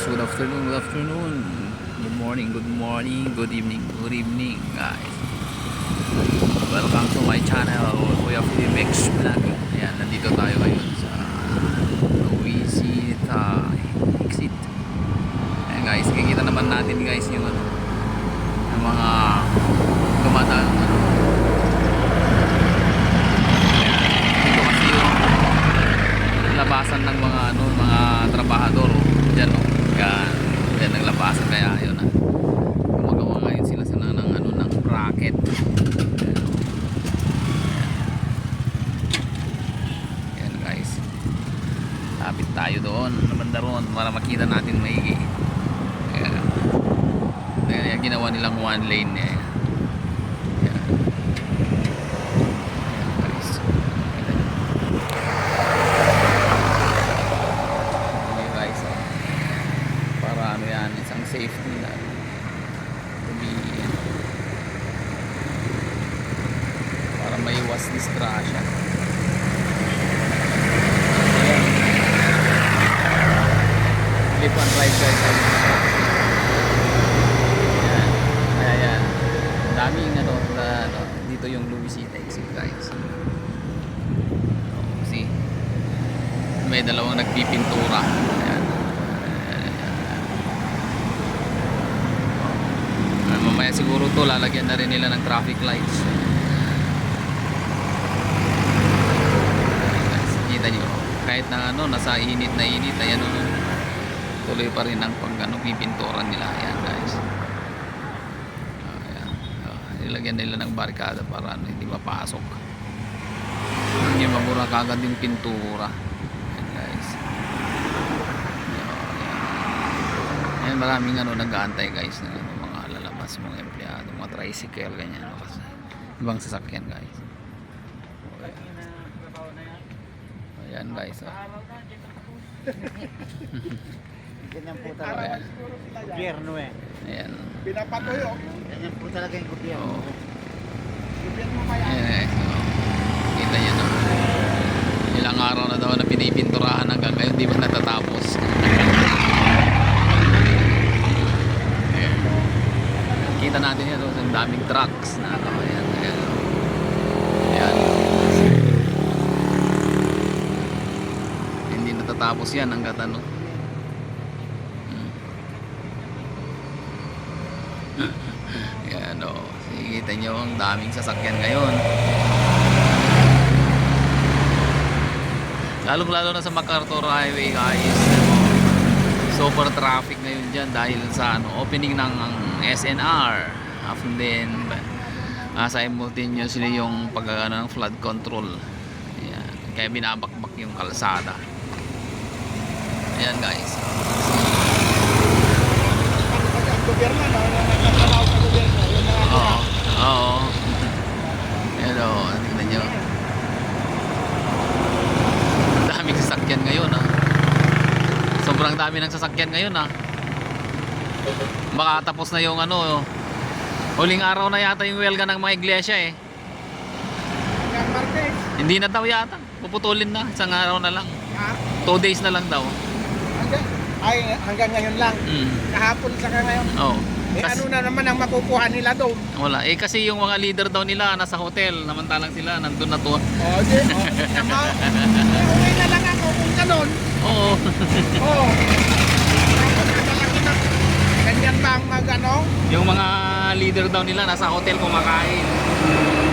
good afternoon, good afternoon. Good morning, good evening guys. Welcome to my channel, Kuya Mix Vlog. Ayan, nandito tayo ngayon sa Luisita Exit. Ayan guys, kikita naman natin guys yung ano, yung mga dumadaan ano. Ayan, dito kasi yung labasan ng mga ano, mga trabahador. Diyan oh. Yan. Diyan naglabasan kaya yun ah. Gumagawa ngayon sila sa ng ano ng bracket. Ayan, oh. Ayan guys. Lapit tayo doon, nabanda roon para makita natin maigi. Ayan. Ayan, ginawa nilang one lane eh. Ayan. Ayan guys. Okay guys. Para ano yan, isang safety na to be para maiwas disgrasya. Flip and ride guys. Ayan. Kaya yan. Daming ano, dito yung Luisita Exit guys. See? May dalawang nagpipintura. Ayan. Mamaya siguro to lalagyan na rin nila ng traffic lights. Kita nyo kahit na ano nasa init na init ayan o, tuloy pa rin ang pag ano, pipinturan nila. Ayan guys. Ayan. Nilagyan nila ng barkada para ano, hindi mapasok, hindi mabura kagad yung pintura. Ayan guys. Ayan, maraming ano nag-aantay guys na ano, mga empleyado, mga tricycle, ganyan, kasi ibang sasakyan guys. Ayan guys, oh. Ganyan po talaga gobyerno eh. Ayan. Pinapatuyo. Ganyan po talaga yung gobyerno. Oh. Gobyerno kaya. Ayan guys, oh. Kita nyo no? Ilang araw na daw na pinipinturahan hanggang ngayon di ba natatapos. Kita natin yan, ang daming trucks na ano, ayan, ayan. Ayan. Hindi natatapos yan hanggat ano. Ayan o, kita nyo ang daming sasakyan ngayon. Lalo na sa MacArthur Highway guys. Super traffic ngayon dyan dahil sa ano, opening ng SNR, and then simultaneously yung pag-ano ng flood control. Ayan. Kaya binabakbak yung kalsada. Ayan guys. Ang gobyerno, no? Nagtatrabaho sa gobyerno. Yung mga Oo. Oo. Ayan o, tingnan nyo. Ang daming sasakyan ngayon ah. Sobrang dami ng sasakyan ngayon ah. Baka tapos na yung ano, huling araw na yata yung welga ng mga iglesia eh. hanggang Martes. Hindi na daw yata, puputulin na, isang araw na lang. Ha? 2 days na lang daw. Hanggang ngayon lang. Kahapon saka ngayon. Oh. Eh ano na naman ang makukuha nila doon? Wala. Eh kasi yung mga leader daw nila nasa hotel, namantalang sila nandun na to. O, di. O, naman. Uwi na lang ako kung ganun. Oo. Oo. Ganyan ba ang mag-ano? Yung mga leader daw nila nasa hotel kumakain.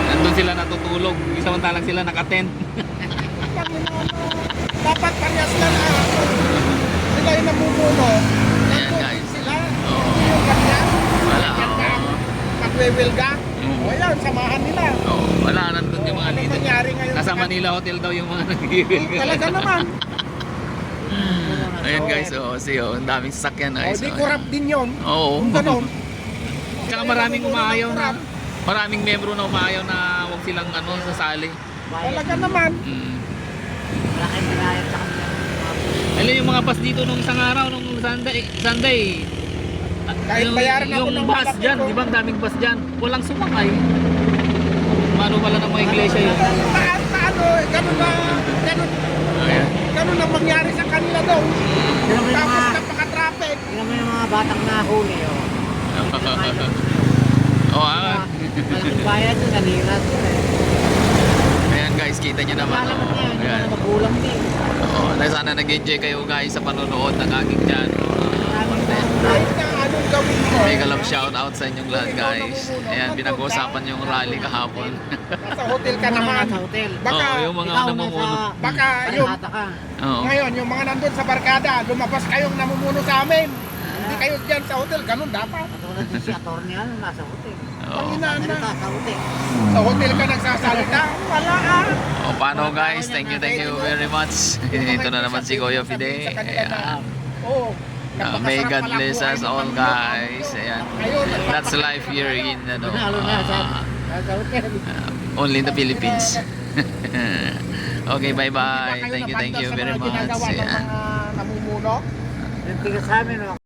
Nandun sila natutulog. Samantalang sila naka-tent. Dapat parehas na lang. Sila yung namumuno. Ayan, guys. Sila. Oo. Yung ganyan. Wala. Ganyan. Magwewelga. Oo. O yan, samahan nila. Oh, wala nandun yung mga Ano leader. nangyari ngayon? Nasa Manila Hotel daw yung mga nag-iwil. Talaga naman. Ayan guys, oh, see oh, ang daming sasakyan O, guys. di Oh, corrupt din yun. Oo. Kung ganun. Tsaka maraming umayaw na, maraming membro na umayaw na huwag silang ano, sasali. Talaga naman. Wala kayong binayad sa kanila. Alam yung mga bus dito nung isang araw, nung Sunday. Kahit bayaran ako yung ng bus malaki dyan, ko. di ba ang daming bus dyan? Walang sumakay. Mano pala ng mga iglesia yun. Paano? Ganun na, ganun, Ayan. ganun ang mangyari sa kanila daw. Pero may Tapos mga, napaka-traffic. Tingnan mo yung mga batang nahuli, oh. Malaking bayad yun, nalira to eh. Ayan guys, kita nyo naman. Lalaman niya, hindi Ayan. na magulang din. Oo, sana nag-enjoy kayo guys sa panonood ng aking channel. Kahit na anong gawin mo. Mega love shout out sa inyong lahat guys. Ayan, pinag-uusapan yung rally kahapon. Nasa hotel ka naman. Sa hotel. Baka, Oo, yung mga Ikaw namumuno. nasa baka yung, barkada ka. Oo. ngayon, yung mga nandun sa barkada, lumabas kayong namumuno sa amin. Hindi kayo dyan sa hotel, ganun dapat. Katulad din si attorney, ano, nasa hotel. Oo. Panginan na. Salita sa hotel. Sa hotel ka nagsasalita, wala ah. O, paano guys? Thank you very much. Ito na naman si Kuya Fide. Ayan. Oo. May God bless us all guys. Ayan. That's life here in ano, Panalo na sa hotel. only in the Philippines. Okay, bye-bye. Thank you very much. Ginagawa ng Ayan. mga namumuno. Yung tiga sa amin, oh.